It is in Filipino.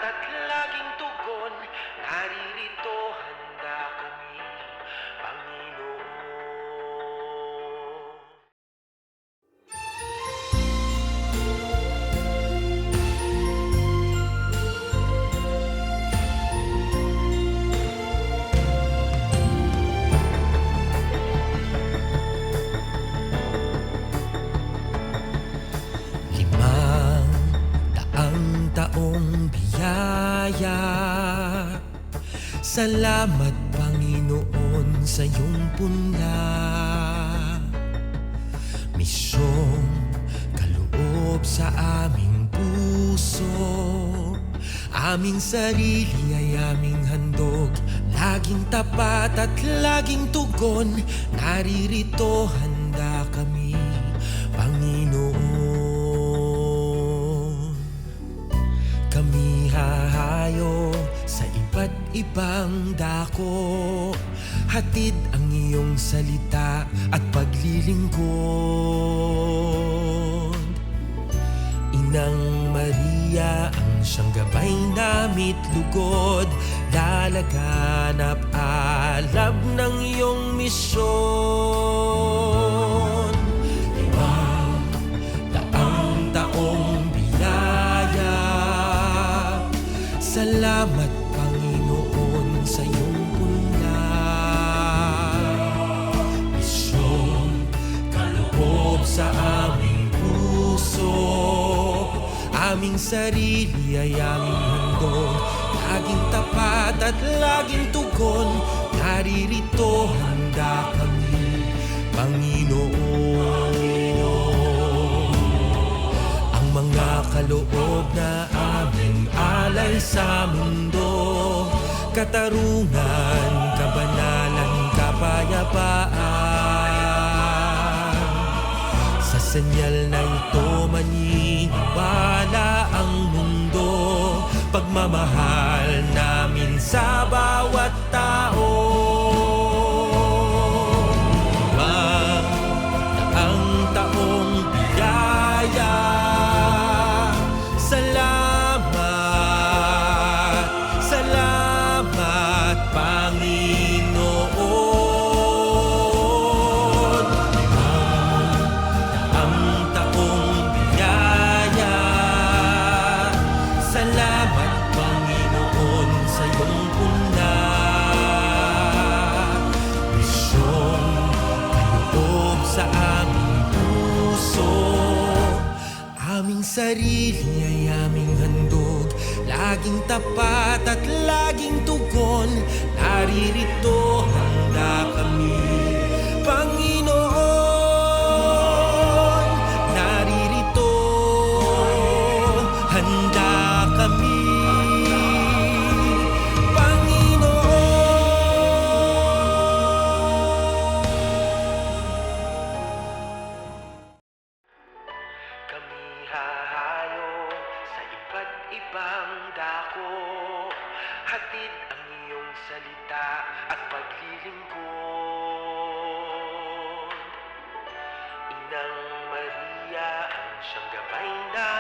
at laging tugon, naririto handa kami, Panginoon. Limang daang taong biyaya, salamat Panginoon sa iyong punla. Misyong kaloob sa aming puso, aming sarili ay aming handog, laging tapat at laging tugon, naririto handa kami, Panginoon. Kami hahayo sa iba't ibang dako, hatid ang iyong salita at paglilingkod. Inang Maria ang siyang gabay namit lugod, lalaganap alab ng iyong misyon. Limang daang taong biyaya, salamat Panginoon sa iyong punla. Misyon kaloob sa aming puso, aming sarili ay aming handog, laging tapat at laging tugon, naririto handa kami, Panginoon. Ang mga kaloob na aming alay sa mundo, katarungan, kabanalan, kapayapaan. Sa senyal na ito maniniwala ang mundo, pagmamahal namin sa bawat tao. Ang taong biyaya, salamat, salamat Panginoon. Ang taong biyaya, salamat Panginoon sa iyong punla. Misyon kaloob sa aming puso, aming sarili ay aming handog, laging tapat at laging tugon, naririto handa kami, Panginoon. Naririto handa kami, Kami hahayo sa iba't ibang dako, hatid ang iyong salita at paglilingkod. Inang Maria ang siyang gabay na